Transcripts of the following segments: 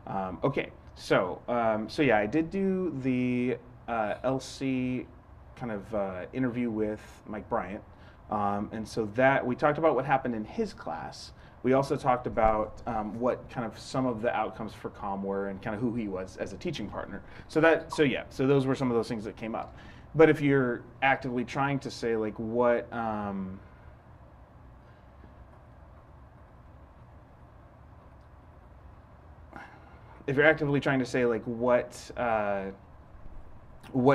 Okay, so yeah, I did do the LC kind of interview with Mike Bryant, and so that we talked about what happened in his class. We also talked about what kind of some of the outcomes for Com were and kind of who he was as a teaching partner. So those were some of those things that came up. But if you're actively trying to say like what if you're actively trying to say like what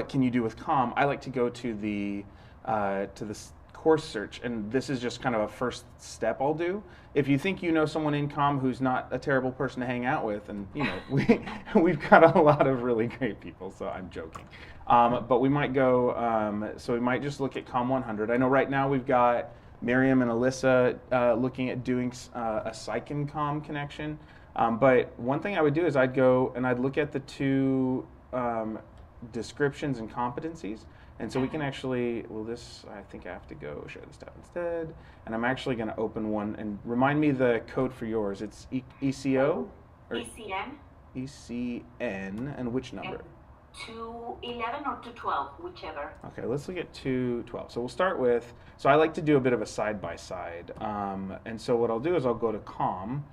can you do with Com, I like to go to this course search, and this is just kind of a first step I'll do. If you think you know someone in Com who's not a terrible person to hang out with, and we've got a lot of really great people, so I'm joking. But we might go, so we might just look at Com 100. I know right now we've got Miriam and Alyssa looking at doing a psych and Com connection. But one thing I would do is I'd go and I'd look at the two descriptions and competencies. And so we can actually, I think I have to go share this tab instead. And I'm actually going to open one and remind me the code for yours. It's ECO? Or ECN. ECN, and which number? And 211 or 212, whichever. Okay, let's look at 212. So we'll start with, so I like to do a bit of a side-by-side. And so what I'll do is I'll go to COM.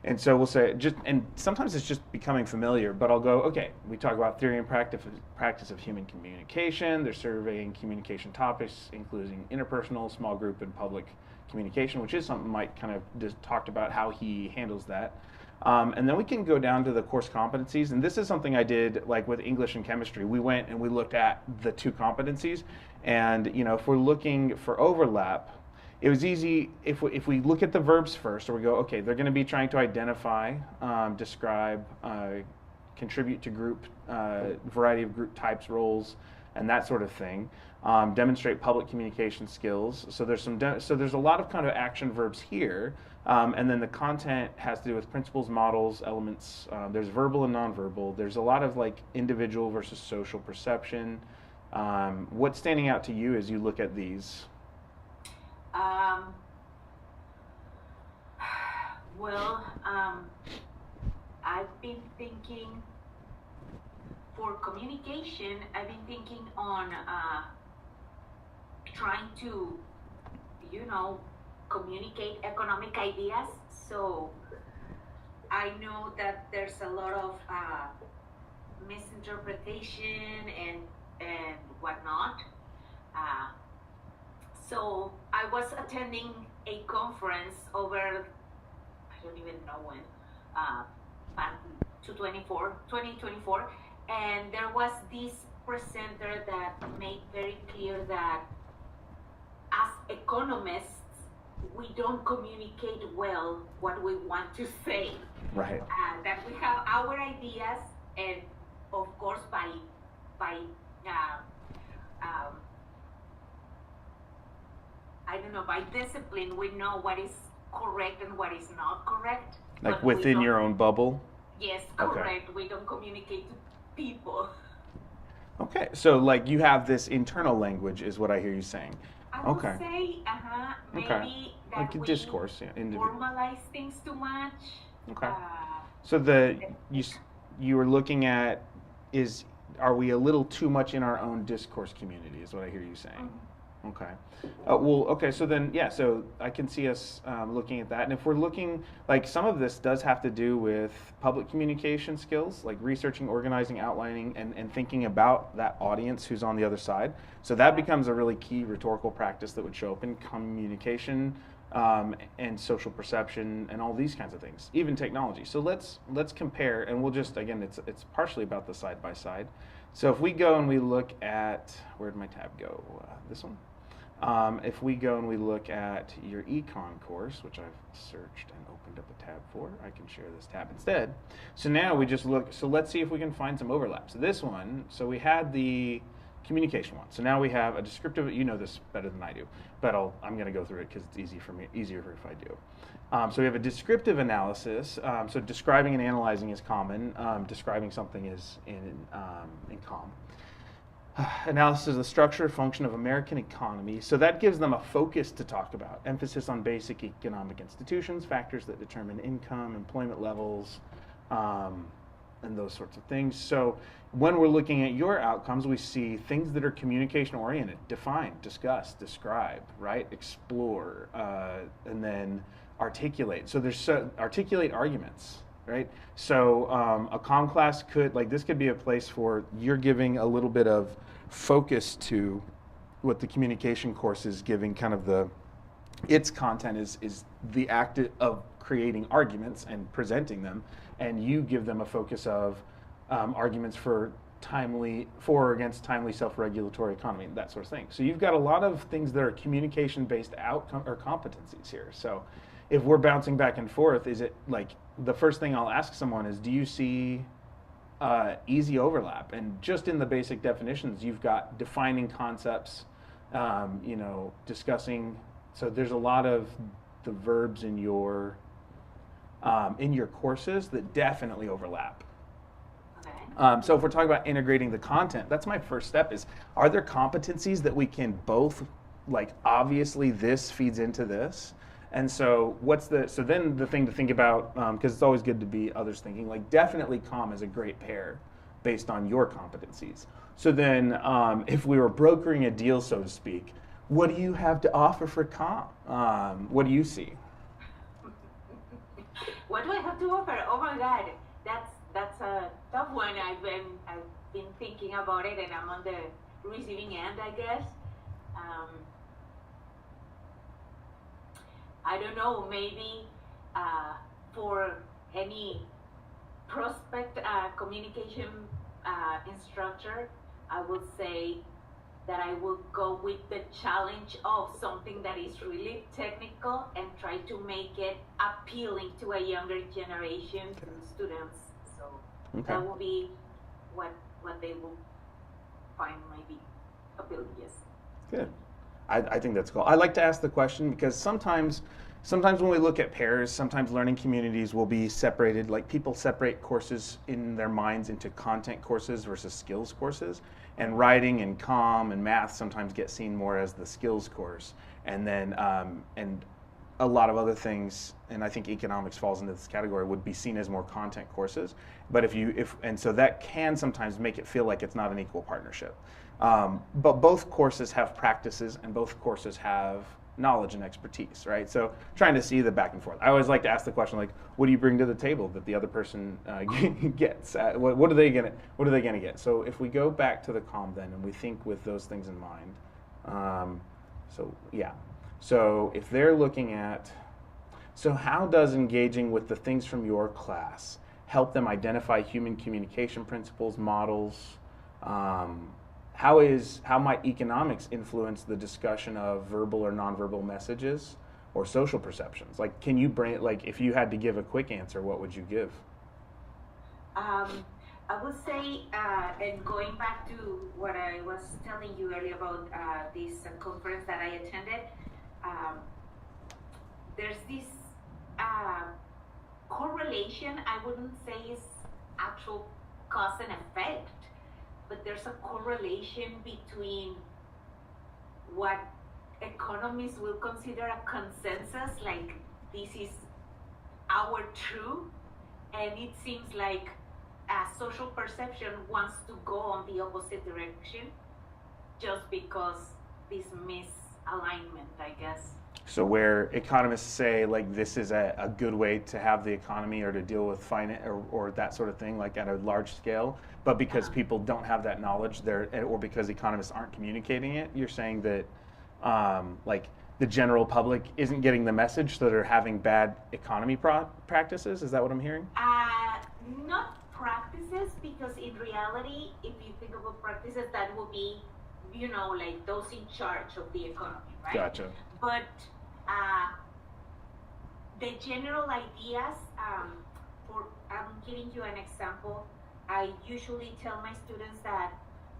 And so we'll say, and sometimes it's just becoming familiar, but I'll go, okay, we talk about theory and practice of human communication. They're surveying communication topics, including interpersonal, small group, and public communication, which is something Mike kind of just talked about how he handles that. And then we can go down to the course competencies, and this is something I did like with English and chemistry. We went and we looked at the two competencies, and if we're looking for overlap, it was easy if we look at the verbs first, or we go, okay, they're going to be trying to identify, describe, contribute to group, variety of group types, roles, and that sort of thing. Demonstrate public communication skills. So there's there's a lot of kind of action verbs here, and then the content has to do with principles, models, elements. There's verbal and nonverbal. There's a lot of like individual versus social perception. What's standing out to you as you look at these? I've been thinking for communication, I've been thinking on trying to, communicate economic ideas. So I know that there's a lot of misinterpretation and whatnot. So I was attending a conference over, I don't even know when, 2024, and there was this presenter that made very clear that as economists, we don't communicate well what we want to say. Right. That we have our ideas, and of course by by discipline, we know what is correct and what is not correct. Like within your own bubble? Yes, correct. Okay. We don't communicate to people. Okay, so like you have this internal language is what I hear you saying. I would say, maybe that like we discourse, formalize things too much. Okay. So you were looking at are we a little too much in our own discourse community is what I hear you saying. Mm-hmm. Okay. So then, so I can see us looking at that. And if we're looking, like some of this does have to do with public communication skills, like researching, organizing, outlining, and thinking about that audience who's on the other side. So that becomes a really key rhetorical practice that would show up in communication and social perception and all these kinds of things, even technology. So let's compare, and we'll just, again, it's partially about the side by side. So if we go and we look at, where'd my tab go? This one? If we go and we look at your econ course, which I've searched and opened up a tab for, I can share this tab instead. So now we just look, so let's see if we can find some overlap. So this one, so we had the communication one. So now we have a descriptive, you know this better than I do, but I'm going to go through it because it's easier if I do. So we have a descriptive analysis. So describing and analyzing is common. Describing something is in comm. Analysis of the structure, function of American economy. So that gives them a focus to talk about. Emphasis on basic economic institutions, factors that determine income, employment levels, and those sorts of things. So when we're looking at your outcomes, we see things that are communication oriented: define, discuss, describe, right? Explore, and then articulate. So there's articulate arguments, right? So a comm class could, like, this could be a place for you're giving a little bit of focus to what the communication course is giving, kind of its content is the act of creating arguments and presenting them, and you give them a focus of arguments for or against timely self-regulatory economy, that sort of thing. So you've got a lot of things that are communication-based outcome or competencies here. So if we're bouncing back and forth, is it like the first thing I'll ask someone is, do you see easy overlap? And just in the basic definitions, you've got defining concepts, discussing. So there's a lot of the verbs in your courses that definitely overlap. Okay. So if we're talking about integrating the content, that's my first step is, are there competencies that we can both, like, obviously this feeds into this? And so then the thing to think about, because it's always good to be others thinking, like, definitely comm is a great pair based on your competencies. So then if we were brokering a deal, so to speak, what do you have to offer for comm? What do you see? What do I have to offer? Oh my God, that's a tough one. I've been thinking about it, and I'm on the receiving end, I guess. I don't know. Maybe for any prospect communication instructor, I would say that I will go with the challenge of something that is really technical and try to make it appealing to a younger generation, to students. So that will be what they will find maybe appealing, yes. Good. I think that's cool. I like to ask the question because sometimes when we look at pairs, sometimes learning communities will be separated. Like, people separate courses in their minds into content courses versus skills courses. And writing and comm and math sometimes get seen more as the skills course. And then and a lot of other things, and I think economics falls into this category, would be seen as more content courses. But so that can sometimes make it feel like it's not an equal partnership. But both courses have practices, and both courses have knowledge and expertise, right? So trying to see the back and forth. I always like to ask the question, like, what do you bring to the table that the other person gets? What are they gonna get? So if we go back to the comm then, and we think with those things in mind, so if they're looking at, so how does engaging with the things from your class help them identify human communication principles, models? How might economics influence the discussion of verbal or nonverbal messages or social perceptions? Like, can you bring, like, if you had to give a quick answer, what would you give? I would say, and going back to what I was telling you earlier about this conference that I attended, there's this correlation. I wouldn't say is actual cause and effect, but there's a correlation between what economists will consider a consensus, like this is our truth, and it seems like social perception wants to go on the opposite direction just because this misalignment, I guess. So where economists say, like, this is a good way to have the economy or to deal with finance or that sort of thing, like at a large scale, but because people don't have that knowledge there, or because economists aren't communicating it, you're saying that like the general public isn't getting the message, so they're having bad economy practices? Is that what I'm hearing? Not practices, because in reality, if you think about practices, that will be, like those in charge of the economy, right? Gotcha. But the general ideas, I'm giving you an example. I usually tell my students that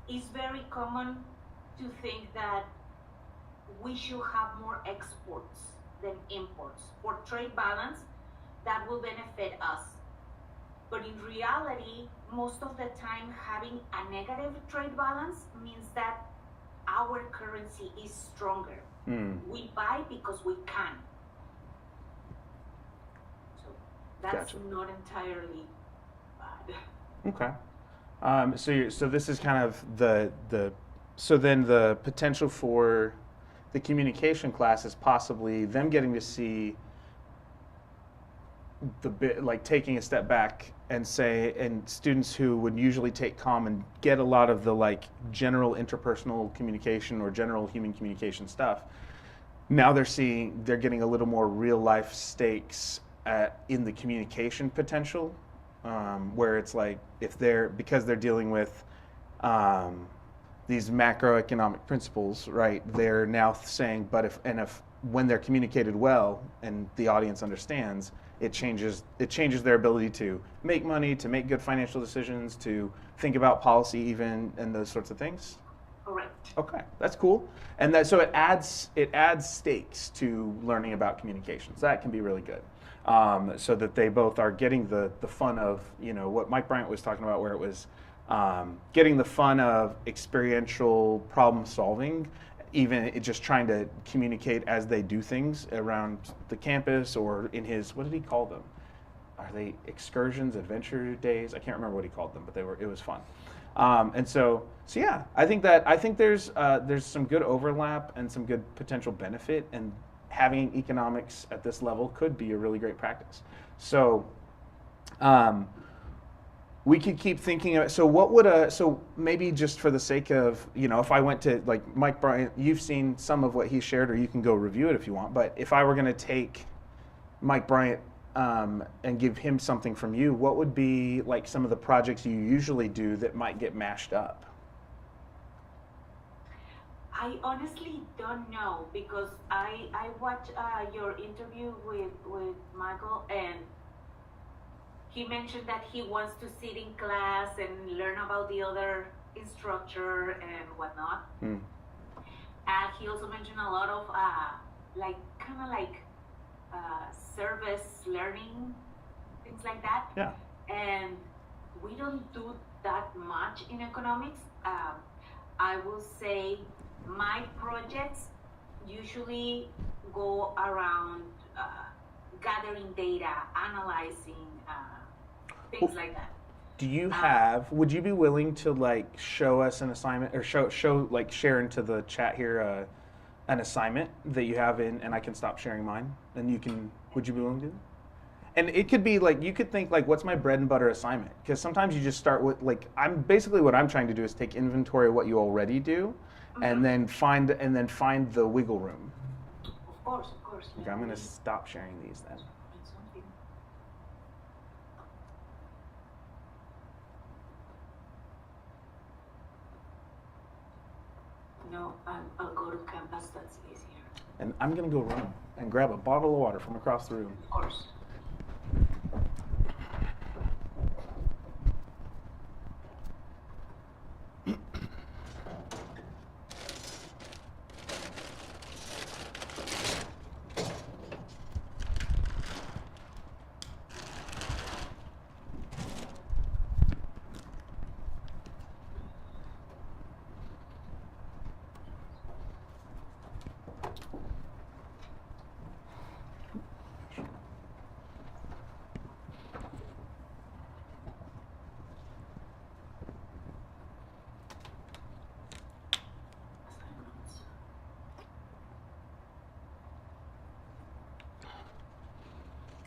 it's very common to think that we should have more exports than imports. For trade balance, that will benefit us. But in reality, most of the time, having a negative trade balance means that our currency is stronger. We buy because we can. So that's Gotcha. not entirely Okay. So this is kind of so then the potential for the communication class is possibly them getting to see the bit, like taking a step back and say, and students who would usually take comm and get a lot of the like general interpersonal communication or general human communication stuff. Now they're getting a little more real life stakes in the communication potential, where it's like if because they're dealing with um, these macroeconomic principles, right? They're now saying, but if when they're communicated well and the audience understands, it changes their ability to make money, to make good financial decisions, to think about policy even, and those sorts of things. Correct. Okay, that's cool. And that so it adds stakes to learning about communications. That can be really good. So that they both are getting the fun of what Mike Bryant was talking about, where it was getting the fun of experiential problem solving, even just trying to communicate as they do things around the campus or in his, what did he call them? Are they excursions, adventure days? I can't remember what he called them, but it was fun. And so yeah, I think there's some good overlap and some good potential benefit, and having economics at this level could be a really great practice. So we could keep thinking of, so maybe just for the sake of, if I went to like Mike Bryant, you've seen some of what he shared, or you can go review it if you want, but if I were going to take Mike Bryant and give him something from you, what would be like some of the projects you usually do that might get mashed up? I honestly don't know, because I watched your interview with Michael, and he mentioned that he wants to sit in class and learn about the other instructor and whatnot. Mm. And he also mentioned a lot of like kind of like service learning, things like that. Yeah. And we don't do that much in economics. I will say my projects usually go around gathering data, analyzing things like that. Do you would you be willing to like show us an assignment, or show like share into the chat here an assignment that you have and I can stop sharing mine, and would you be willing to do that? And it could be like, you could think like, what's my bread and butter assignment? Because sometimes you just start with like, what I'm trying to do is take inventory of what you already do, and then find the wiggle room. Of course. Okay, I'm going to stop sharing these then. No, I'll go to campus, that's easier. And I'm going to go run and grab a bottle of water from across the room. Of course.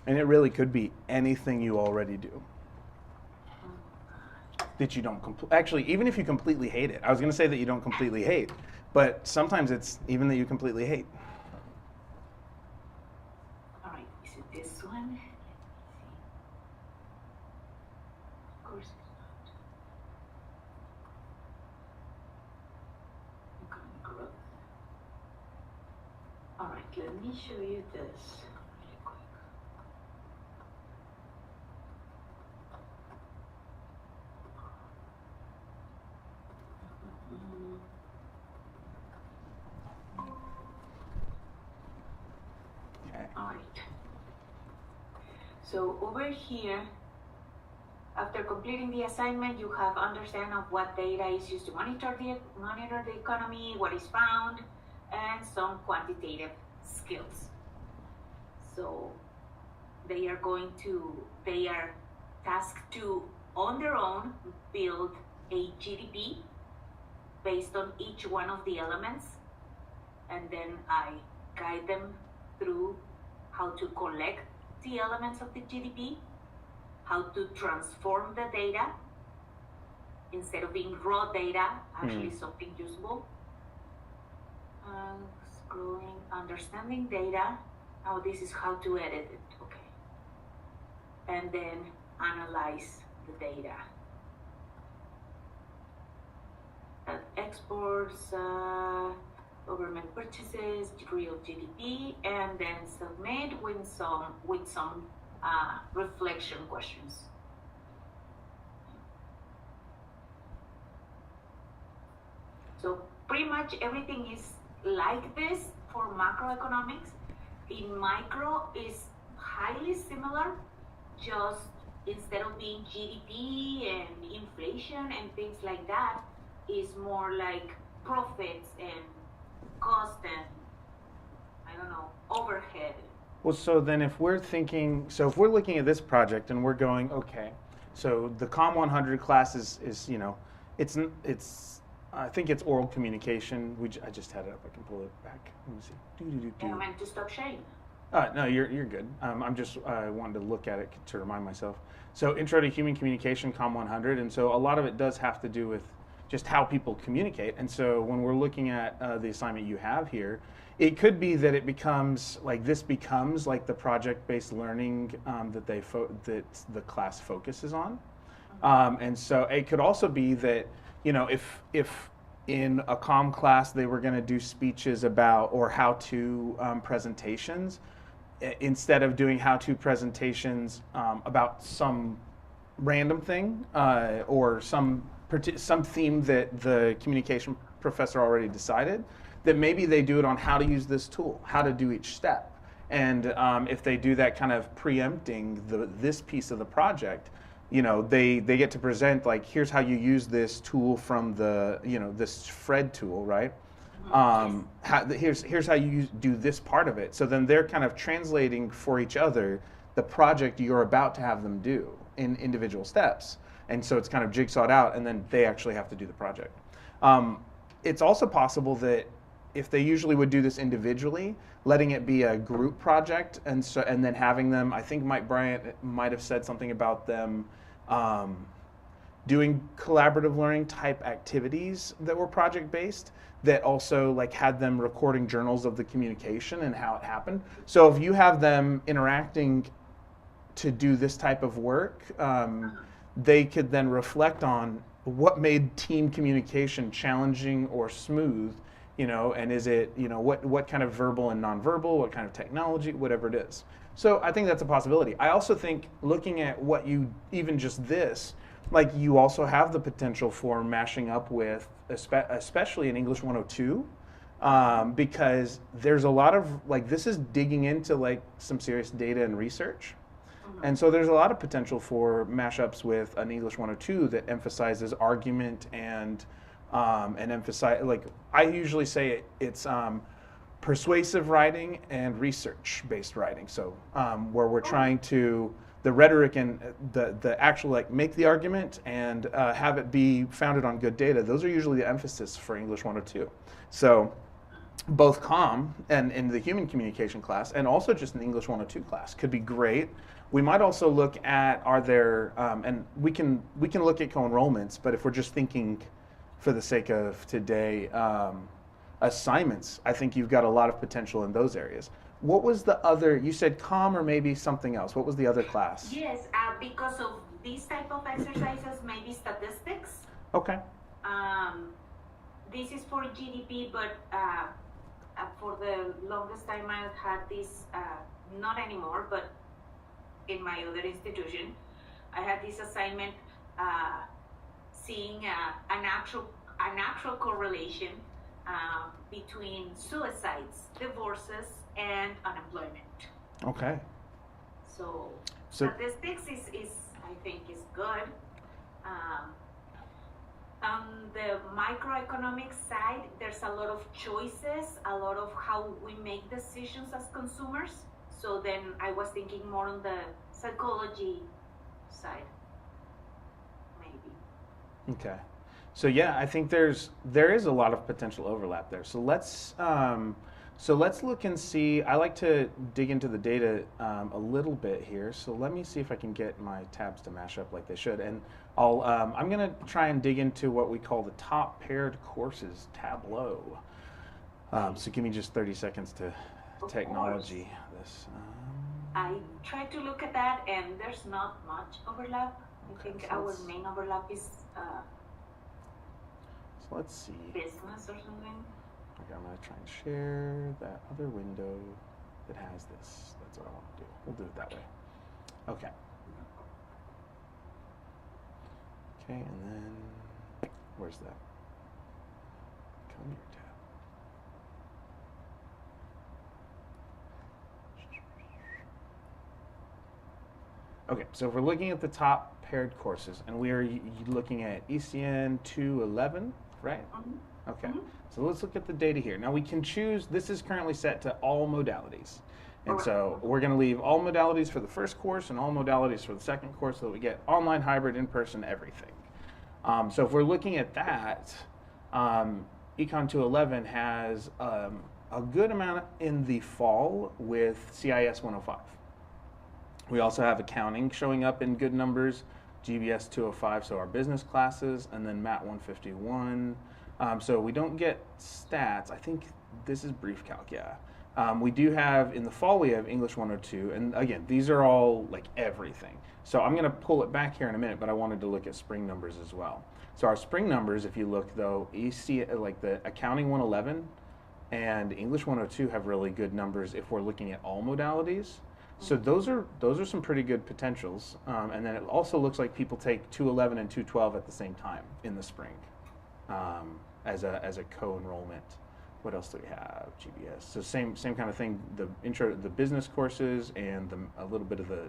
And it really could be anything you already do that you don't actually, even if you completely hate it. I was going to say that you don't completely hate, but sometimes it's even that you completely hate. All right, is it this one? Of course it's not. Economic growth. All right, let me show you this. Alright. So over here, after completing the assignment, you have understanding of what data is used to monitor the economy, what is found, and some quantitative skills. So they are tasked to on their own build a GDP based on each one of the elements, and then I guide them through how to collect the elements of the GDP, how to transform the data instead of being raw data, actually something usable. Scrolling, understanding data. Oh, this is how to edit it. Okay. And then analyze the data. Exports, government purchases, degree of GDP, and then submit with some reflection questions. So pretty much everything is like this for macroeconomics. In micro is highly similar, just instead of being GDP and inflation and things like that, is more like profits and cost and, I don't know, overhead. Well, so then if we're looking at this project and we're going, okay, so the COM 100 class is it's I think it's oral communication. I just had it up. I can pull it back. Let me see. Yeah, I meant to stop sharing. No, you're good. I'm just wanted to look at it to remind myself. So Intro to Human Communication, COM 100, and so a lot of it does have to do with just how people communicate. And so when we're looking at the assignment you have here, it could be that it becomes like the project-based learning that the class focuses on. And so it could also be that, if in a comm class they were going to do speeches about or how-to presentations, instead of doing how-to presentations about some random thing or some theme that the communication professor already decided, that maybe they do it on how to use this tool, how to do each step. And if they do that kind of preempting this piece of the project, they get to present, like, here's how you this tool from this Fred tool, right? Here's how you do this part of it. So then they're kind of translating for each other the project you're about to have them do in individual steps. And so it's kind of jigsawed out, and then they actually have to do the project. It's also possible that if they usually would do this individually, letting it be a group project, and then having them, I think Mike Bryant might have said something about them doing collaborative learning type activities that were project based, that also like had them recording journals of the communication and how it happened. So if you have them interacting to do this type of work, they could then reflect on what made team communication challenging or smooth, and is it, what kind of verbal and nonverbal, what kind of technology, whatever it is. So I think that's a possibility. I also think looking at what even just this, like, you also have the potential for mashing up with, especially in English 102, because there's a lot of, like, this is digging into like some serious data and research. And so there's a lot of potential for mashups with an English 102 that emphasizes argument and emphasize, like, I usually say it's persuasive writing and research-based writing. So where we're trying to, the rhetoric and the actual, like, make the argument and have it be founded on good data, those are usually the emphasis for English 102. So both COM and in the human communication class, and also just in the English 102 class, could be great. We might also look at, are there, and we can look at co-enrollments, but if we're just thinking for the sake of today, assignments, I think you've got a lot of potential in those areas. What was the other, you said COM or maybe something else. What was the other class? Yes, because of these type of exercises, maybe statistics. Okay. This is for GDP, but for the longest time I've had this, not anymore, but in my other institution, I had this assignment seeing a natural correlation between suicides, divorces, and unemployment. Okay. So statistics is I think is good. On the microeconomic side, there's a lot of choices, a lot of how we make decisions as consumers. So then I was thinking more on the psychology side. Okay. So yeah, I think there is a lot of potential overlap there. So let's look and see. I like to dig into the data a little bit here. So let me see if I can get my tabs to mash up like they should. And I'm gonna try and dig into what we call the top paired courses tableau. So give me just 30 seconds to technology this. I tried to look at that, and there's not much overlap. I think our main overlap is so let's see. business or something. Okay, I'm going to try and share that other window that has this. That's what I want to do. We'll do it that way. Okay. Okay, and then where's that? Come here, tab. Okay, so if we're looking at the top paired courses, and we are looking at ECN 211, right? Mm-hmm. Okay, so let's look at the data here. Now we can choose, this is currently set to all modalities. And so we're going to leave all modalities for the first course and all modalities for the second course so that we get online, hybrid, in-person, everything. So if we're looking at that, Econ 211 has a good amount in the fall with CIS 105. We also have accounting showing up in good numbers, GBS 205, so our business classes, and then MAT 151. So we don't get stats. I think this is brief calc, yeah. We do have, in the fall, we have English 102, and again, these are all like everything. So I'm gonna pull it back here in a minute, but I wanted to look at spring numbers as well. So our spring numbers, if you look though, you see like the accounting 111 and English 102 have really good numbers if we're looking at all modalities. So those are some pretty good potentials, and then it also looks like people take 211 and 212 at the same time in the spring, as a co-enrollment. What else do we have? GBS. So same kind of thing. The intro, the business courses, and a little bit of the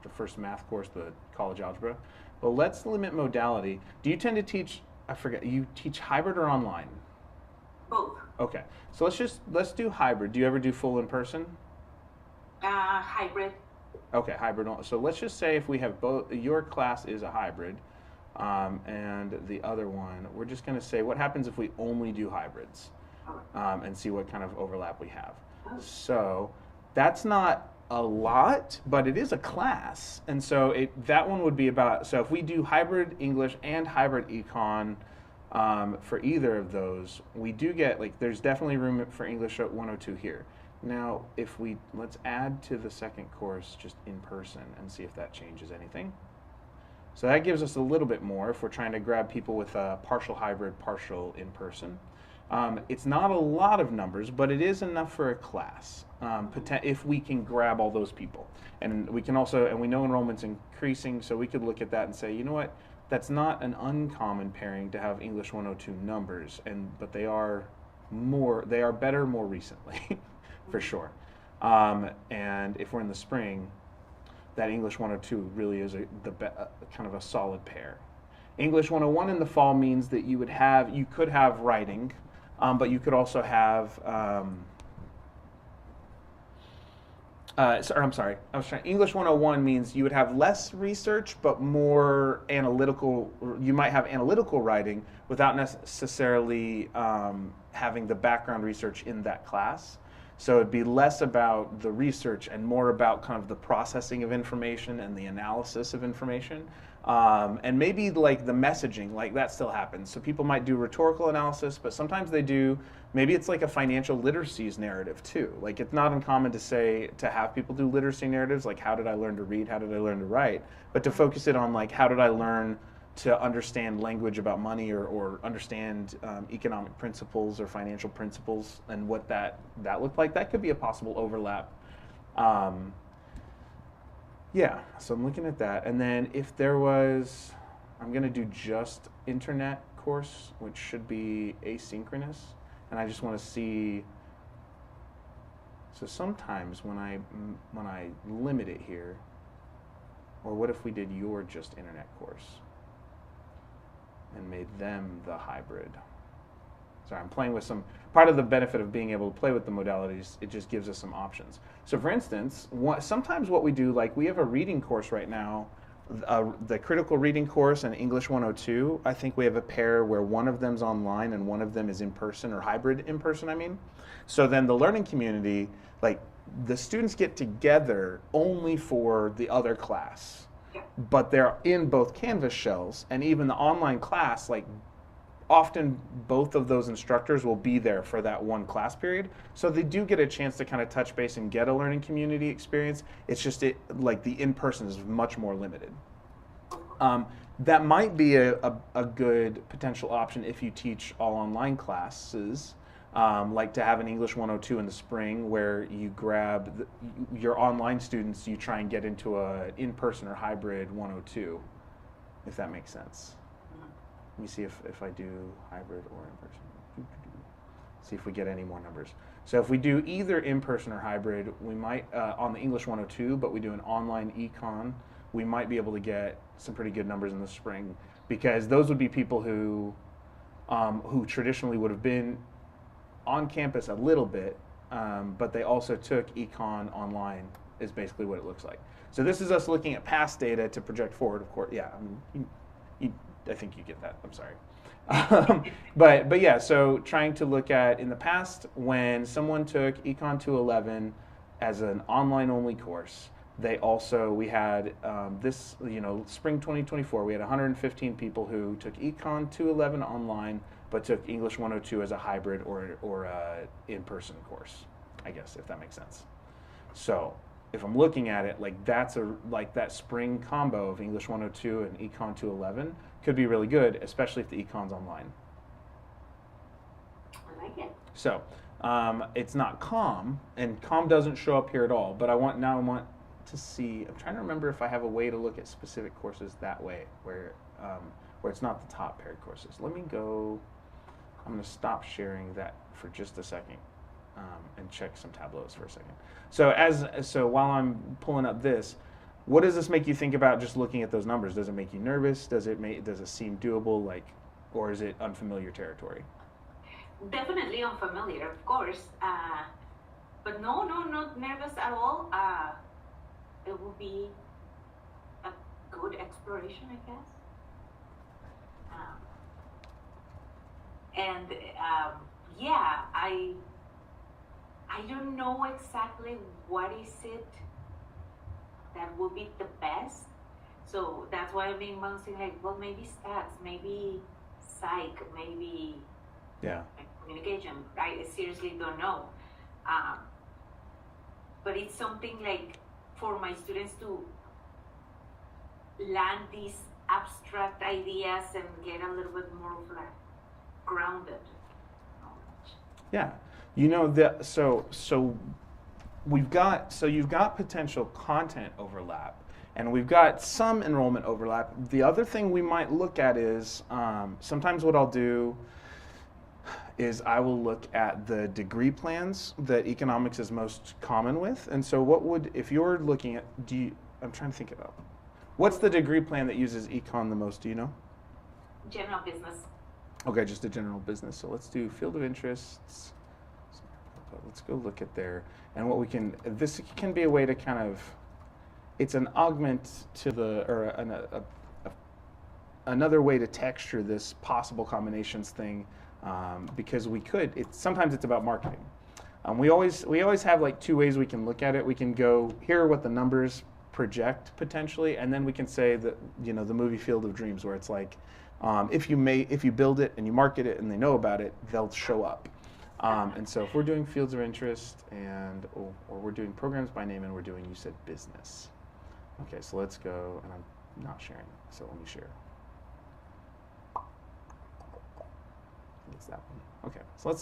first math course, the college algebra. But let's limit modality. Do you tend to teach? I forget. You teach hybrid or online? Both. Okay. So let's do hybrid. Do you ever do full in person? Hybrid. Okay, hybrid. So let's just say if we have both, your class is a hybrid, and the other one, we're just going to say what happens if we only do hybrids, and see what kind of overlap we have. So that's not a lot, but it is a class, and so that one would be about. So if we do hybrid English and hybrid econ for either of those, we do get there's definitely room for English at 102 here. Now, let's add to the second course just in person and see if that changes anything. So that gives us a little bit more if we're trying to grab people with a partial hybrid, partial in person. It's not a lot of numbers, but it is enough for a class if we can grab all those people. And we can also, and we know enrollment's increasing, so we could look at that and say, you know what, that's not an uncommon pairing to have English 102 numbers, but they are better more recently. For sure. And if we're in the spring, that English 102 really is kind of a solid pair. English 101 in the fall means that you could have writing, but you could also have, English 101 means you would have less research, but more analytical. You might have analytical writing without necessarily having the background research in that class. So it'd be less about the research and more about kind of the processing of information and the analysis of information. And maybe the messaging, that still happens. So people might do rhetorical analysis, but sometimes maybe it's like a financial literacies narrative too. It's not uncommon to have people do literacy narratives, like how did I learn to read, how did I learn to write, but to focus it on how did I learn to understand language about money or understand economic principles or financial principles and what that looked like. That could be a possible overlap. Yeah, so I'm looking at that. And then if there was, I'm going to do just internet course, which should be asynchronous. And I just want to see, so sometimes when I limit it here, or what if we did your just internet course and made them the hybrid? Sorry, I'm playing with part of the benefit of being able to play with the modalities, it just gives us some options. So for instance, sometimes what we do, we have a reading course right now The critical reading course and English 102, I think we have a pair where one of them's online and one of them is in person or hybrid in person, I mean. So then the learning community, like the students get together only for the other class, but they're in both Canvas shells, and even the online class, like often both of those instructors will be there for that one class period, so they do get a chance to kind of touch base and get a learning community experience. It's just like the in-person is much more limited. That might be a good potential option if you teach all online classes, like to have an English 102 in the spring where you grab your online students, you try and get into a in-person or hybrid 102, if that makes sense. Let me see if I do hybrid or in-person. See if we get any more numbers. So if we do either in-person or hybrid, we might, on the English 102, but we do an online econ, we might be able to get some pretty good numbers in the spring, because those would be people who traditionally would have been on campus a little bit, but they also took econ online, is basically what it looks like. So this is us looking at past data to project forward, of course. Yeah, I mean, I think you get that. I'm sorry. But yeah, so trying to look at in the past when someone took Econ 211 as an online only course, we had this, spring 2024, we had 115 people who took Econ 211 online, but took English 102 as a hybrid or a in-person course, I guess, if that makes sense. So if I'm looking at it, like that spring combo of English 102 and Econ 211 could be really good, especially if the Econ's online. I like it. So it's not COM, and COM doesn't show up here at all, but I want to see, I'm trying to remember if I have a way to look at specific courses that way, where it's not the top paired courses. Let me go, I'm going to stop sharing that for just a second. And check some tableaus for a second. So while I'm pulling up this, what does this make you think about just looking at those numbers? Does it make you nervous? Does it seem doable, or is it unfamiliar territory? Definitely unfamiliar, of course. But no, not nervous at all. It will be a good exploration, I guess. Yeah, I don't know exactly what is it that will be the best. So that's why I've been bouncing maybe stats, maybe psych, maybe communication. I seriously don't know. But it's something for my students to land these abstract ideas and get a little bit more of grounded knowledge. Yeah. You've got potential content overlap, and we've got some enrollment overlap. The other thing we might look at is sometimes what I'll do is I will look at the degree plans that economics is most common with. And so if you're looking at, I'm trying to think about, what's the degree plan that uses econ the most, do you know? General business. Okay, just a general business. So let's do field of interests. Let's go look at and this can be a way to kind of, it's an augment to another way to texture this possible combinations thing, because sometimes it's about marketing. We always have two ways we can look at it. We can go, here are what the numbers project potentially, and then we can say that, the movie Field of Dreams, where it's if you build it and you market it and they know about it, they'll show up. And so if we're doing fields of interest or we're doing programs by name and we're doing, you said business. Okay, so let's go, and I'm not sharing, so let me share. It's that one. Okay, so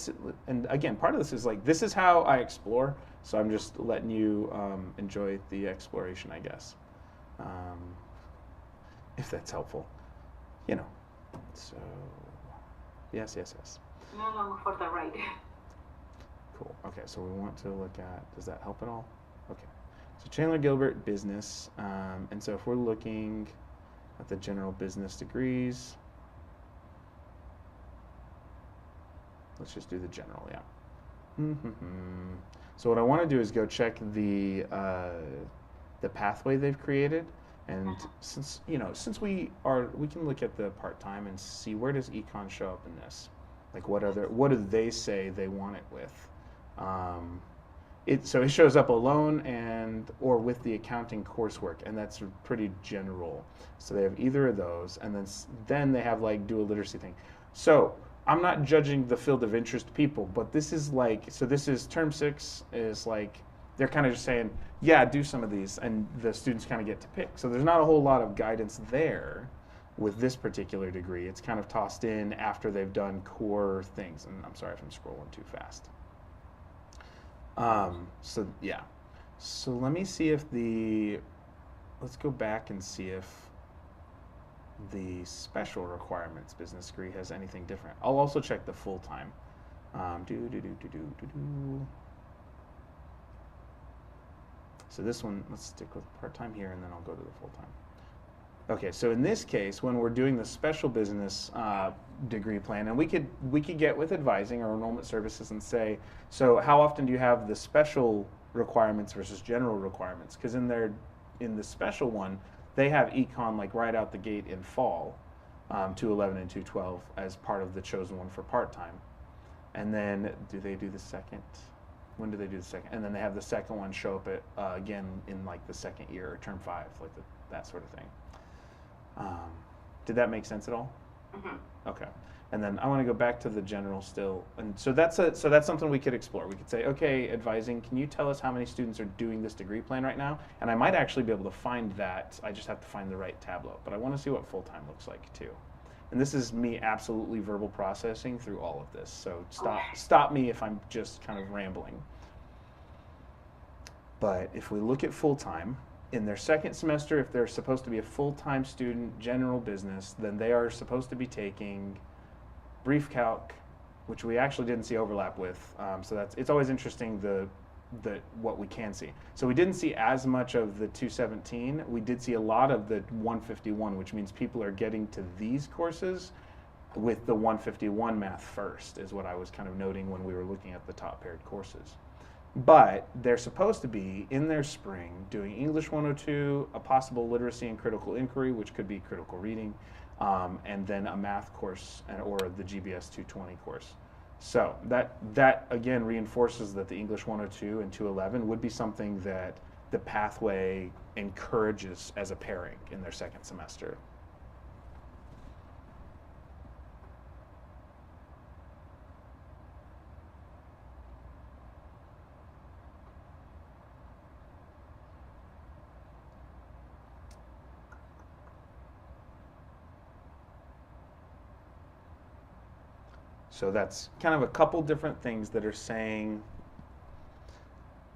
and again, part of this is this is how I explore, so I'm just letting you enjoy the exploration, I guess, if that's helpful, so yes. No longer for the right. Cool. Okay, so we want to look at, does that help at all? Okay. So Chandler Gilbert, business. And so if we're looking at the general business degrees, let's just do the general, yeah. So what I want to do is go check the pathway they've created. And since we can look at the part-time and see where does econ show up in this, like what do they say they want it with. So it shows up alone and or with the accounting coursework, and that's pretty general. So they have either of those, and then they have like dual literacy thing. So I'm not judging the field of interest people, but this is term 6 is like they're kind of just saying, yeah, do some of these, and the students kind of get to pick. So there's not a whole lot of guidance there with this particular degree. It's kind of tossed in after they've done core things. And I'm sorry if I'm scrolling too fast. So yeah. So let me see if let's go back and see if the special requirements business degree has anything different. I'll also check the full-time. So this one, let's stick with part-time here, and then I'll go to the full-time. Okay, so in this case, when we're doing the special business degree plan, and we could get with advising or enrollment services and say, so how often do you have the special requirements versus general requirements? Because in the special one, they have econ like right out the gate in fall, 211 and 212 as part of the chosen one for part-time. And then do they do the second? When do they do the second? And then they have the second one show up at again in like the second year or term 5, like that sort of thing. Did that make sense at all? Mm-hmm. Okay. And then I want to go back to the general still, and so that's something we could explore. We could say, okay, advising, can you tell us how many students are doing this degree plan right now? And I might actually be able to find that. I just have to find the right tableau. But I want to see what full time looks like too. And this is me absolutely verbal processing through all of this. So stop me if I'm just kind of rambling. But if we look at full time, in their second semester, if they're supposed to be a full-time student, general business, then they are supposed to be taking brief calc, which we actually didn't see overlap with. So it's always interesting what we can see. So we didn't see as much of the 217. We did see a lot of the 151, which means people are getting to these courses with the 151 math first, is what I was kind of noting when we were looking at the top paired courses. But they're supposed to be in their spring doing English 102, a possible literacy and critical inquiry, which could be critical reading, and then a math course or the GBS 220 course. So that again reinforces that the English 102 and 211 would be something that the pathway encourages as a pairing in their second semester. So that's kind of a couple different things that are saying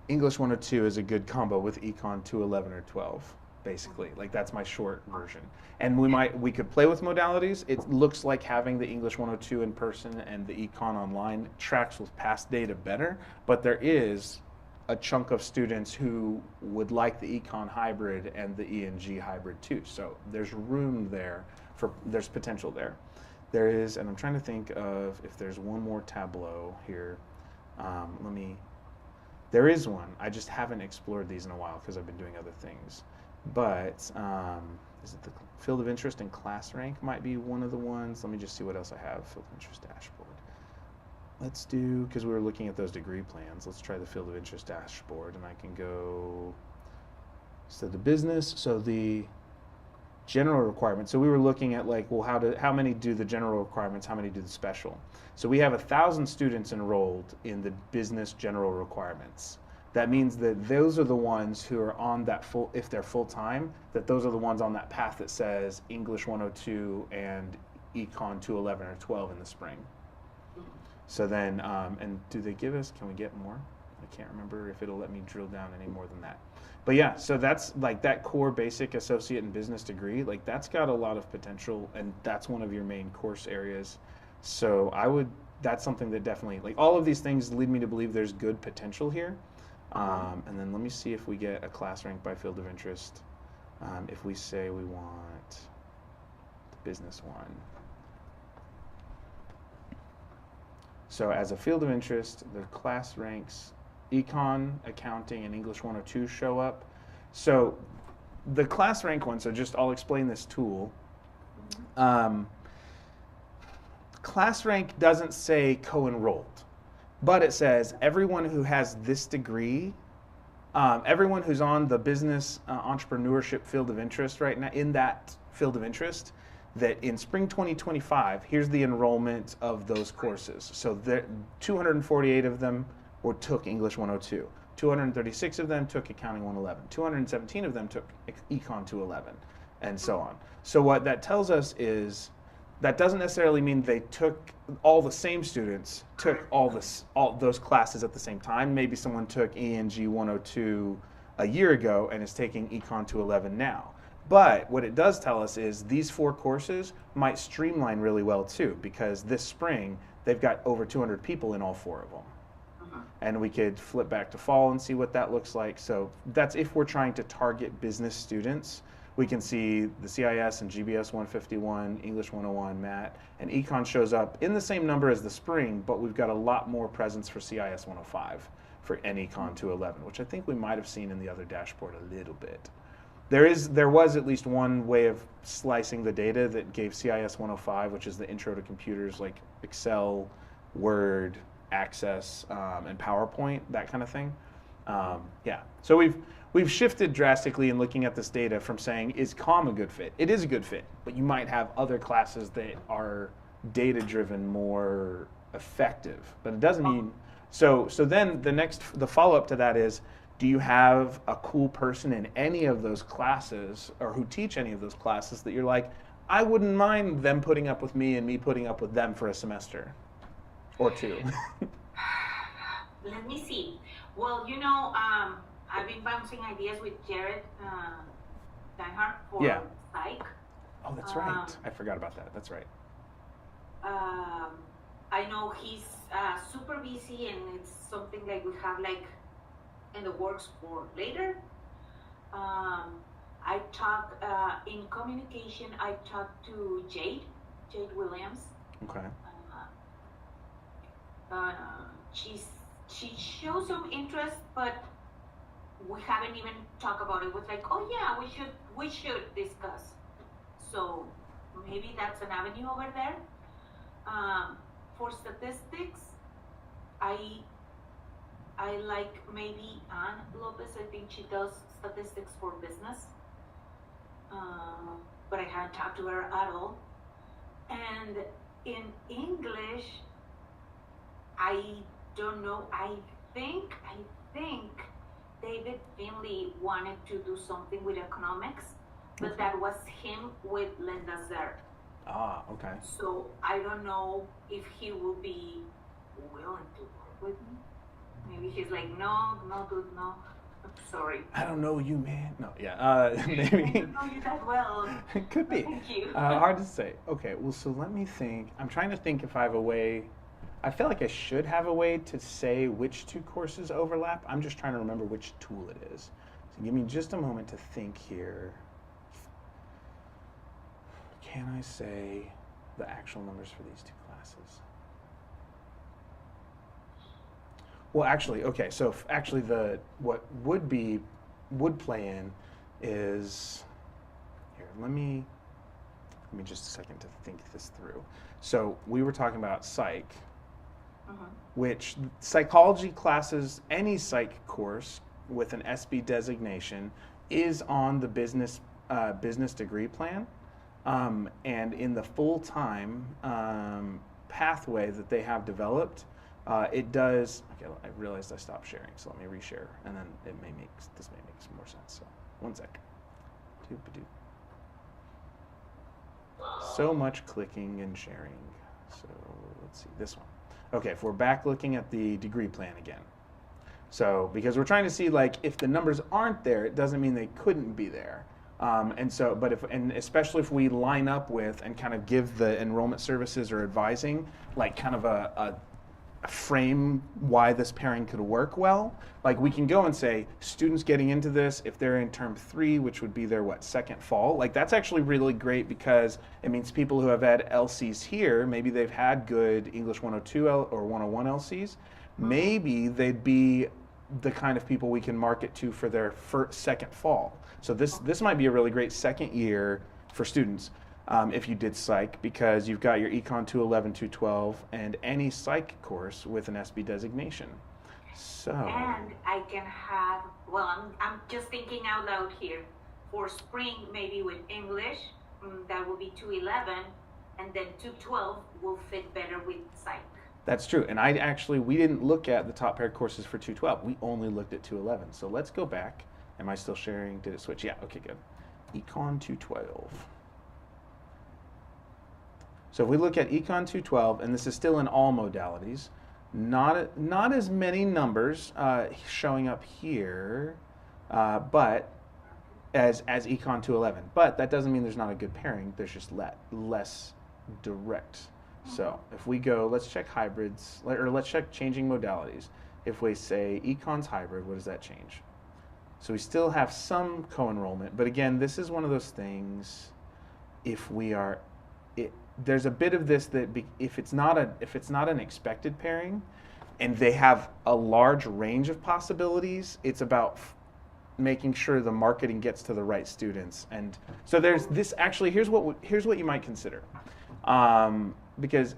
English 102 is a good combo with Econ 211 or 12, basically. Like that's my short version. And we could play with modalities. It looks like having the English 102 in person and the Econ online tracks with past data better, but there is a chunk of students who would like the Econ hybrid and the ENG hybrid too. So there's room there there's potential there. There is, and I'm trying to think of if there's one more tableau here. There is one. I just haven't explored these in a while because I've been doing other things. But is it the field of interest and class rank might be one of the ones. Let me just see what else I have. Field of interest dashboard. Let's do, because we were looking at those degree plans, let's try the field of interest dashboard, and I can go, so the business, so the general requirements. So we were looking at like, well, how many do the general requirements, how many do the special? So we have 1,000 students enrolled in the business general requirements. That means that those are the ones who are on that if they're full-time, that those are the ones on that path that says English 102 and Econ 211 or 12 in the spring. So then, and do they give us, can we get more? I can't remember if it'll let me drill down any more than that. But yeah, so that's like that core basic associate in business degree, like that's got a lot of potential, and that's one of your main course areas. So that's something that definitely, like all of these things lead me to believe there's good potential here. And then let me see if we get a class rank by field of interest. If we say we want the business one. So as a field of interest, the class ranks Econ, accounting, and English 102 show up. So the class rank one, so just I'll explain this tool. Class rank doesn't say co-enrolled, but it says everyone who has this degree, everyone who's on the business entrepreneurship field of interest right now, in that field of interest, that in spring 2025, here's the enrollment of those courses. So 248 of them took English 102. 236 of them took Accounting 111. 217 of them took Econ 211, and so on. So what that tells us is that doesn't necessarily mean they took all the same students, took all those classes at the same time. Maybe someone took ENG 102 a year ago and is taking Econ 211 now. But what it does tell us is these 4 courses might streamline really well too, because this spring they've got over 200 people in all 4 of them. And we could flip back to fall and see what that looks like. So that's if we're trying to target business students. We can see the CIS and GBS 151, English 101, Math, and Econ shows up in the same number as the spring, but we've got a lot more presence for CIS 105 for Econ 211, which I think we might have seen in the other dashboard a little bit. There was at least one way of slicing the data that gave CIS 105, which is the intro to computers like Excel, Word, Access, and PowerPoint, that kind of thing. Yeah, so we've shifted drastically in looking at this data from saying, is COM a good fit? It is a good fit, but you might have other classes that are data-driven more effective. But it doesn't mean, so then the follow-up to that is, do you have a cool person in any of those classes, or who teach any of those classes, that you're like, I wouldn't mind them putting up with me and me putting up with them for a semester or 2? Let me see. Well, I've been bouncing ideas with Jared Deinhardt for Psych. Oh, that's right. I forgot about that. That's right. I know he's super busy, and it's something like we have like in the works for later. I talk in communication. I talked to Jade Williams. Okay. She shows some interest, but we haven't even talked about it. It was like, oh yeah, we should discuss. So maybe that's an avenue over there. For statistics, I like maybe Ann Lopez. I think she does statistics for business, but I haven't talked to her at all. And in English, I don't know. I think David Finley wanted to do something with economics, but that was him with Linda Zer. Ah, okay. So I don't know if he will be willing to work with me. Maybe he's like, no, dude, no. I'm sorry. I don't know you, man. No, yeah, maybe. I don't know you that well. It could be. Thank you. Hard to say. Okay, well, so let me think. I'm trying to think if I have a way. I feel like I should have a way to say which 2 courses overlap. I'm just trying to remember which tool it is. So give me just a moment to think here. Can I say the actual numbers for these 2 classes? Well, actually, okay, so actually what would play in is, here, let me just a second to think this through. So we were talking about psych, which psychology classes, any psych course with an SB designation is on the business degree plan. And in the full-time pathway that they have developed, it does, okay, I realized I stopped sharing, so let me reshare, and then this may make some more sense, so one sec. So much clicking and sharing, so let's see, this one. Okay, if we're back looking at the degree plan again. So, because we're trying to see, like, if the numbers aren't there, it doesn't mean they couldn't be there. And so, and especially if we line up with and kind of give the enrollment services or advising, like kind of a frame why this pairing could work well. Like we can go and say, students getting into this, if they're in term 3, which would be their second fall, like that's actually really great because it means people who have had LCs here, maybe they've had good English 102 or 101 LCs, maybe they'd be the kind of people we can market to for their second fall. So this might be a really great second year for students if you did psych, because you've got your Econ 211, 212, and any psych course with an SB designation. So. And I can have, well, I'm just thinking out loud here. For spring, maybe with English, that will be 211, and then 212 will fit better with psych. That's true. And we didn't look at the top paired courses for 212. We only looked at 211. So let's go back. Am I still sharing? Did it switch? Yeah, okay, good. Econ 212. So if we look at Econ 212, and this is still in all modalities, not as many numbers showing up here, but as Econ 211. But that doesn't mean there's not a good pairing. There's just less direct. So if we go, let's check hybrids, or let's check changing modalities. If we say Econ's hybrid, what does that change? So we still have some co-enrollment, but again, this is one of those things. There's a bit of this that if it's not an expected pairing, and they have a large range of possibilities, it's about making sure the marketing gets to the right students. And so there's this. Actually, here's what you might consider. Because,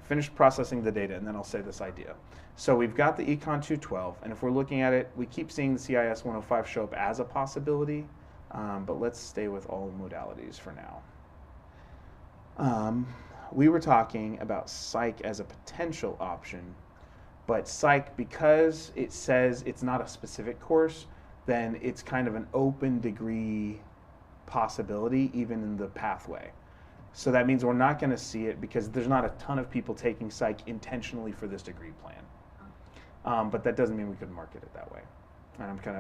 finish processing the data, and then I'll say this idea. So we've got the Econ 212, and if we're looking at it, we keep seeing the CIS 105 show up as a possibility, but let's stay with all modalities for now. We were talking about psych as a potential option, but psych, because it says it's not a specific course, then it's kind of an open degree possibility even in the pathway. So that means we're not going to see it because there's not a ton of people taking psych intentionally for this degree plan. But that doesn't mean we could market it that way.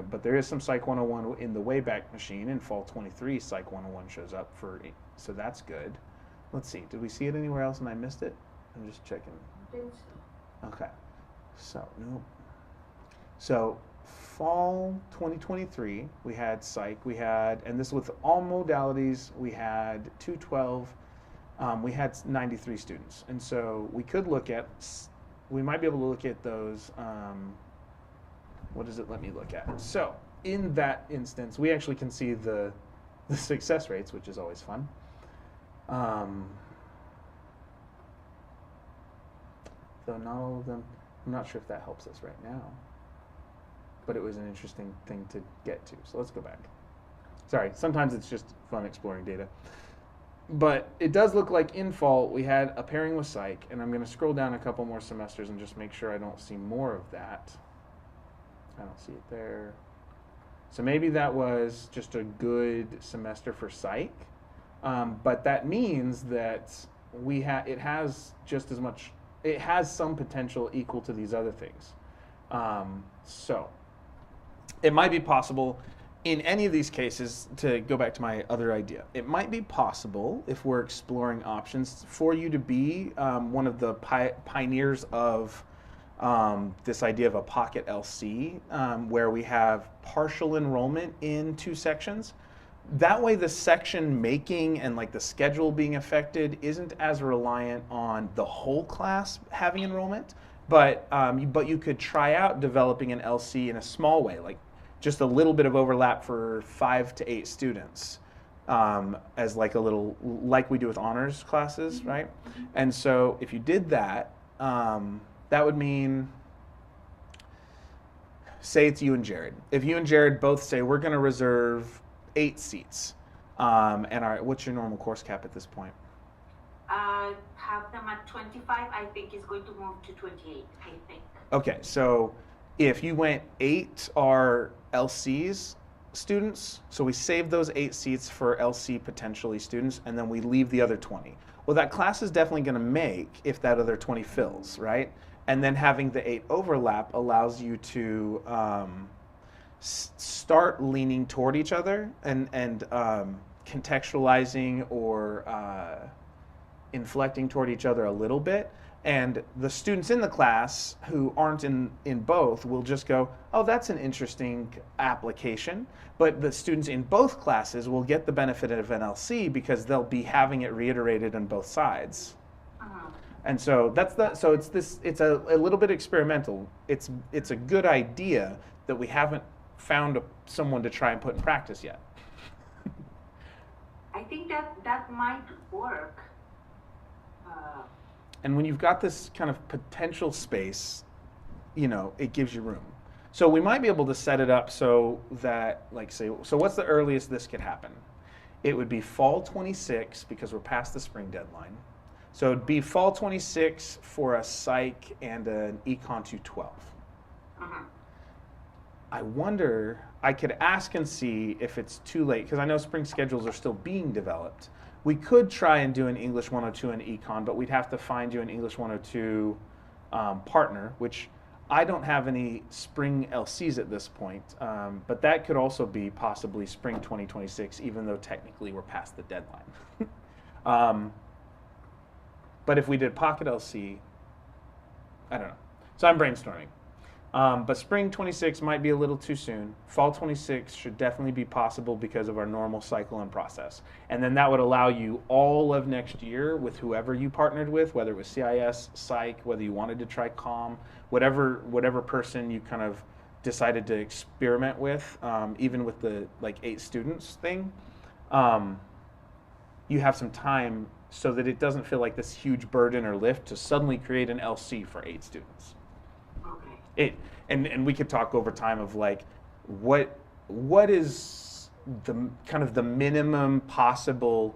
But there is some Psych 101 in the Wayback Machine. In fall 23, Psych 101 shows up so that's good. Let's see, did we see it anywhere else and I missed it? I'm just checking. I think so. Okay, so nope. So fall 2023, we had psych, and this with all modalities, we had 212, we had 93 students. And so we might be able to look at those, what does it let me look at? So in that instance, we actually can see the success rates, which is always fun. Though not all of them, I'm not sure if that helps us right now. But it was an interesting thing to get to. So let's go back. Sorry, sometimes it's just fun exploring data. But it does look like in fall we had a pairing with psych, and I'm going to scroll down a couple more semesters and just make sure I don't see more of that. I don't see it there. So maybe that was just a good semester for psych, but that means that it has just as much, it has some potential equal to these other things. So it might be possible in any of these cases, to go back to my other idea, it might be possible if we're exploring options for you to be one of the pioneers of this idea of a pocket LC, where we have partial enrollment in 2 sections. That way the section making and like the schedule being affected isn't as reliant on the whole class having enrollment, but you could try out developing an LC in a small way, like just a little bit of overlap for 5 to 8 students, as like a little, like we do with honors classes, right? And so if you did that, that would mean, say it's you and Jared. If you and Jared both say, we're going to reserve 8 seats, what's your normal course cap at this point? Have them at 25, I think is going to move to 28, I think. Okay, so if you went 8 are LCs students, so we save those 8 seats for LC potentially students, and then we leave the other 20. Well, that class is definitely going to make if that other 20 fills, right? And then having the 8 overlap allows you to start leaning toward each other and contextualizing or inflecting toward each other a little bit. And the students in the class who aren't in both will just go, oh, that's an interesting application. But the students in both classes will get the benefit of NLC because they'll be having it reiterated on both sides. And so so it's a little bit experimental. It's a good idea that we haven't found someone to try and put in practice yet. I think that might work. And when you've got this kind of potential space, it gives you room. So we might be able to set it up so that, like, say, so what's the earliest this could happen? It would be fall 26 because we're past the spring deadline. So it'd be fall 26 for a psych and an econ 212. I wonder, I could ask and see if it's too late, because I know spring schedules are still being developed. We could try and do an English 102 and econ, but we'd have to find you an English 102 partner, which I don't have any spring LCs at this point, but that could also be possibly spring 2026, even though technically we're past the deadline. But if we did pocket LC, I don't know. So I'm brainstorming. But spring 26 might be a little too soon. Fall 26 should definitely be possible because of our normal cycle and process. And then that would allow you all of next year with whoever you partnered with, whether it was CIS, Psych, whether you wanted to try COM, whatever person you kind of decided to experiment with, even with the 8 students thing, you have some time so that it doesn't feel like this huge burden or lift to suddenly create an LC for 8 students. And we could talk over time of what is the kind of the minimum possible,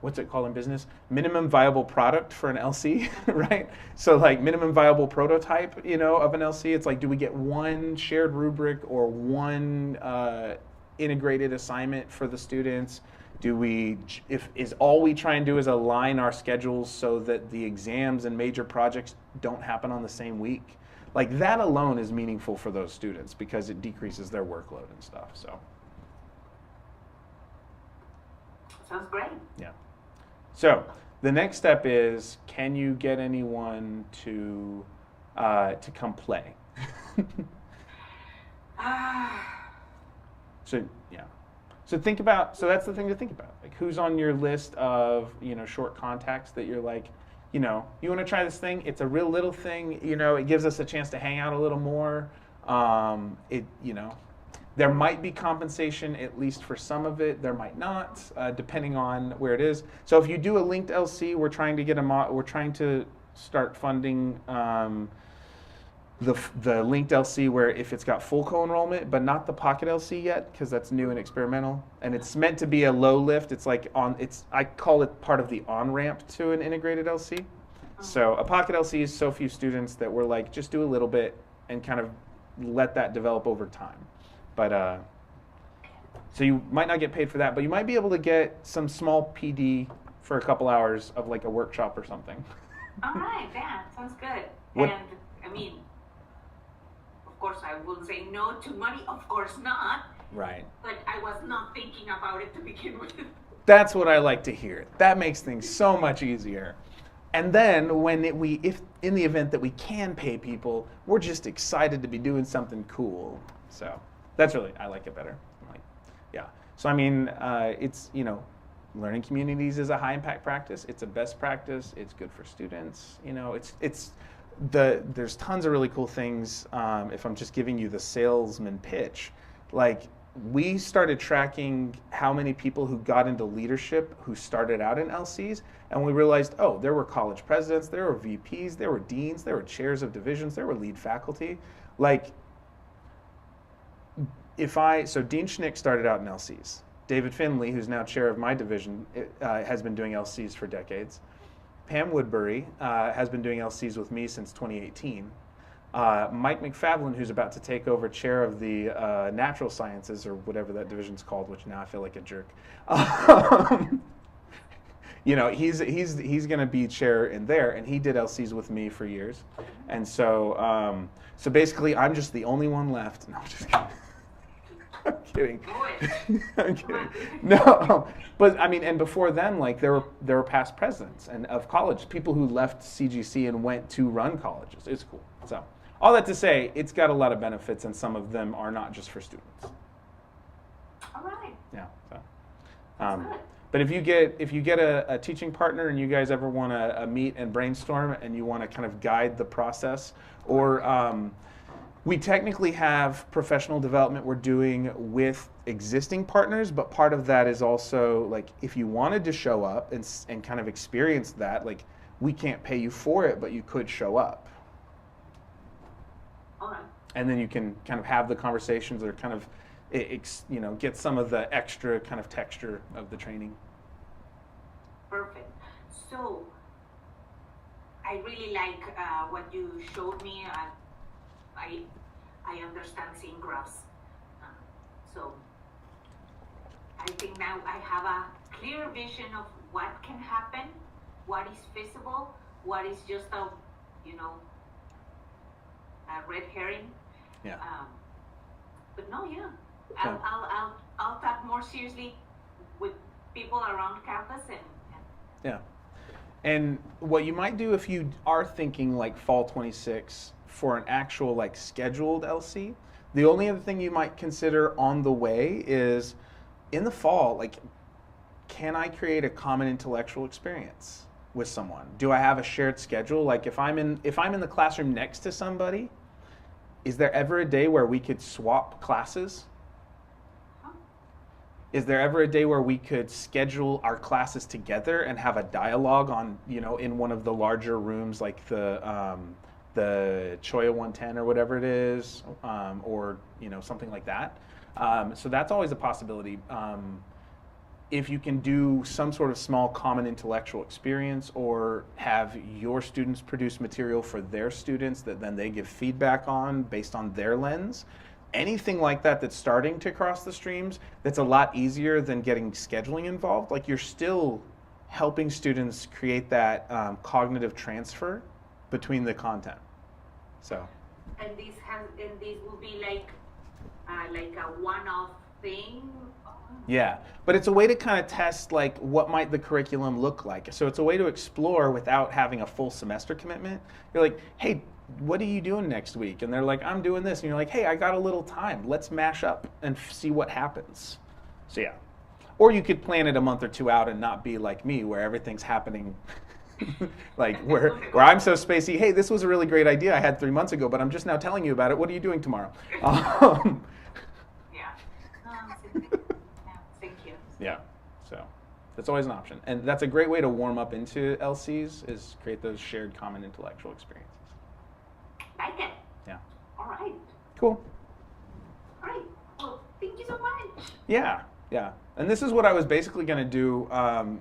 what's it called in business? Minimum viable product for an LC, right? So minimum viable prototype, of an LC. It's do we get one shared rubric or one integrated assignment for the students? Is all we try and do is align our schedules so that the exams and major projects don't happen on the same week? That alone is meaningful for those students because it decreases their workload and stuff. So. Sounds great. Yeah. So the next step is, can you get anyone to come play? So yeah. So that's the thing to think about. Who's on your list of short contacts that you're you want to try this thing? It's a real little thing. It gives us a chance to hang out a little more. There might be compensation, at least for some of it. There might not, depending on where it is. So if you do a linked LC, we're trying to start funding the linked LC where if it's got full co-enrollment, but not the pocket LC yet, because that's new and experimental, and it's meant to be a low lift. It's I call it part of the on-ramp to an integrated LC. So a pocket LC is so few students that we're just do a little bit and kind of let that develop over time. But so you might not get paid for that, but you might be able to get some small PD for a couple hours of a workshop or something. All right, yeah, sounds good. What? And I mean, of course, I will say no to money. Of course not. Right. But I was not thinking about it to begin with. That's what I like to hear. That makes things so much easier. And then if in the event that we can pay people, we're just excited to be doing something cool. So that's I like it better. Yeah. So I mean, it's learning communities is a high impact practice. It's a best practice. It's good for students. There's tons of really cool things. If I'm just giving you the salesman pitch, we started tracking how many people who got into leadership who started out in LCs, and we realized, there were college presidents, there were VPs, there were deans, there were chairs of divisions, there were lead faculty. So Dean Schnick started out in LCs. David Finley, who's now chair of my division, has been doing LCs for decades. Pam Woodbury has been doing LCs with me since 2018. Mike McFadlin, who's about to take over chair of the natural sciences, or whatever that division's called, which now I feel like a jerk. He's going to be chair in there, and he did LCs with me for years. And so basically, I'm just the only one left. No, I'm just kidding. I'm kidding. I'm kidding. No, but I mean, and before then, there were past presidents and of college, people who left CGC and went to run colleges. It's cool. So all that to say, it's got a lot of benefits, and some of them are not just for students. All right. Yeah. So, But if you get a teaching partner and you guys ever want to meet and brainstorm and you want to kind of guide the process, or we technically have professional development we're doing with existing partners, but part of that is also like if you wanted to show up and kind of experience that, like we can't pay you for it, but you could show up. All right. And then you can kind of have the conversations or kind of get some of the extra kind of texture of the training. Perfect. So I really like what you showed me. I understand seeing graphs. So I think now I have a clear vision of what can happen, what is feasible, what is just a red herring. Yeah. But no, yeah. Okay. I'll talk more seriously with people around campus and yeah. And what you might do if you are thinking like fall 26 for an actual like scheduled LC, the only other thing you might consider on the way is in the fall, like, can I create a common intellectual experience with someone? Do I have a shared schedule? Like if I'm in the classroom next to somebody, is there ever a day where we could swap classes? Is there ever a day where we could schedule our classes together and have a dialogue on, in one of the larger rooms like the Choya 110 or whatever it is, or something like that? So that's always a possibility. If you can do some sort of small common intellectual experience or have your students produce material for their students that then they give feedback on based on their lens, anything like that that's starting to cross the streams, that's a lot easier than getting scheduling involved. Like you're still helping students create that cognitive transfer between the content. So. And this will be like a one-off thing. Yeah, but it's a way to kind of test like what might the curriculum look like. So it's a way to explore without having a full semester commitment. You're like, hey, what are you doing next week? And they're like, I'm doing this. And you're like, hey, I got a little time. Let's mash up and see what happens. So yeah. Or you could plan it a month or two out and not be like me where everything's happening like where I'm so spacey. Hey, this was a really great idea I had 3 months ago, but I'm just now telling you about it. What are you doing tomorrow? Yeah, so that's always an option. And that's a great way to warm up into LCs is create those shared common intellectual experiences. Like it. Yeah. All right. Cool. All right. Well, thank you so much. Yeah. And this is what I was basically going to do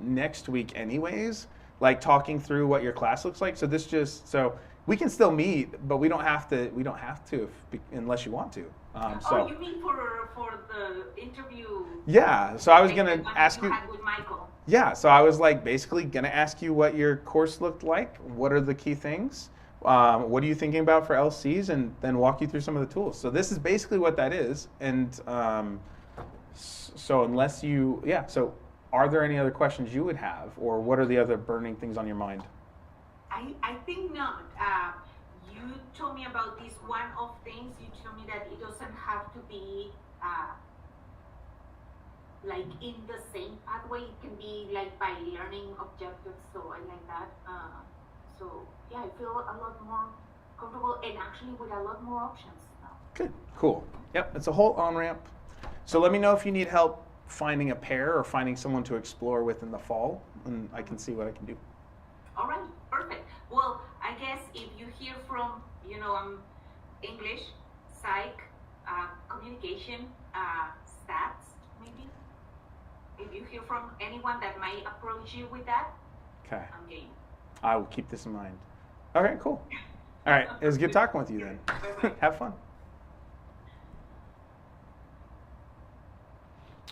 next week anyways, like talking through what your class looks like. So we can still meet, but we don't have to unless you want to. You mean for the interview? Yeah, so I was going to ask you. With Michael. Yeah, so I was like basically going to ask you what your course looked like. What are the key things? What are you thinking about for LCs? And then walk you through some of the tools. So this is basically what that is. And so are there any other questions you would have? Or what are the other burning things on your mind? I think not. You told me about this one-off things. You told me that it doesn't have to be like in the same pathway. It can be like by learning objectives. So I like that. So yeah, I feel a lot more comfortable and actually with a lot more options now. Good, cool. Yep, it's a whole on-ramp. So let me know if you need help finding a pair or finding someone to explore with in the fall, and I can see what I can do. All right, perfect. Well, I guess if you hear from, English, psych, communication, stats, maybe. If you hear from anyone that might approach you with that, okay. I'm game. I will keep this in mind. Okay, cool. All right, it was good talking with you then. Bye-bye. Have fun.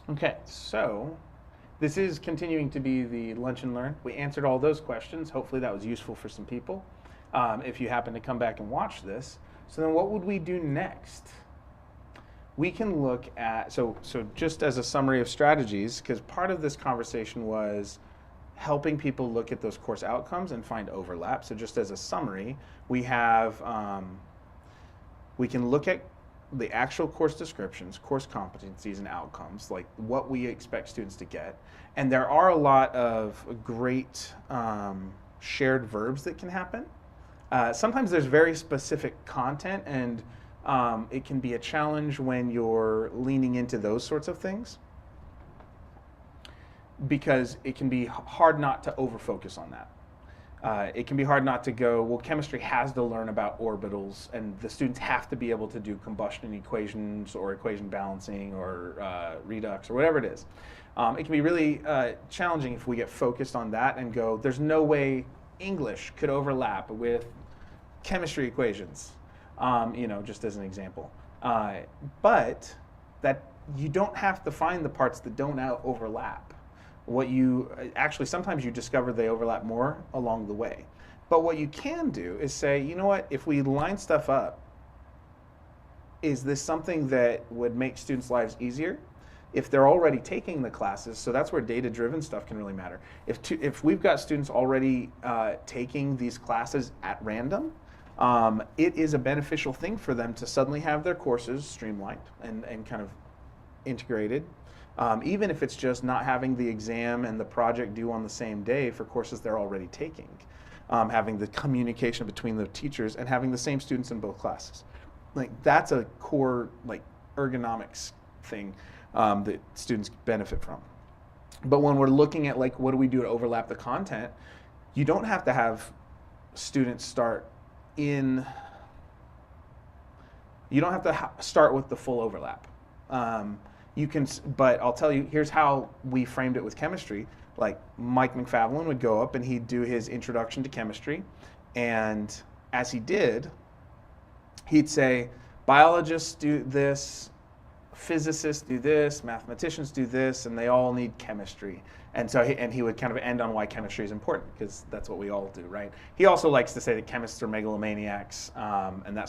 Okay, so this is continuing to be the Lunch and Learn. We answered all those questions. Hopefully that was useful for some people. If you happen to come back and watch this. So then what would we do next? We can look at, so just as a summary of strategies, because part of this conversation was helping people look at those course outcomes and find overlap. So just as a summary, we have, we can look at the actual course descriptions, course competencies and outcomes, like what we expect students to get. And there are a lot of great shared verbs that can happen. Sometimes there's very specific content, and it can be a challenge when you're leaning into those sorts of things, because it can be hard not to over-focus on that. It can be hard not to go, well, chemistry has to learn about orbitals, and the students have to be able to do combustion equations or equation balancing or redox or whatever it is. It can be really challenging if we get focused on that and go, there's no way English could overlap with chemistry equations, just as an example. But that you don't have to find the parts that don't overlap. What you actually, sometimes you discover they overlap more along the way. But what you can do is say, you know what, if we line stuff up, is this something that would make students' lives easier? If they're already taking the classes, so that's where data-driven stuff can really matter. If we've got students already taking these classes at random, it is a beneficial thing for them to suddenly have their courses streamlined and kind of integrated. Even if it's just not having the exam and the project due on the same day for courses they're already taking, having the communication between the teachers and having the same students in both classes. Like, that's a core ergonomics thing that students benefit from. But when we're looking at what do we do to overlap the content, you don't have to have students start in. You don't have to start with the full overlap. You can, but I'll tell you, here's how we framed it with chemistry. Like, Mike McFavelin would go up and he'd do his introduction to chemistry, and as he did, he'd say, biologists do this, physicists do this, mathematicians do this, and they all need chemistry. And so he would kind of end on why chemistry is important, because that's what we all do, right? He also likes to say that chemists are megalomaniacs, and that's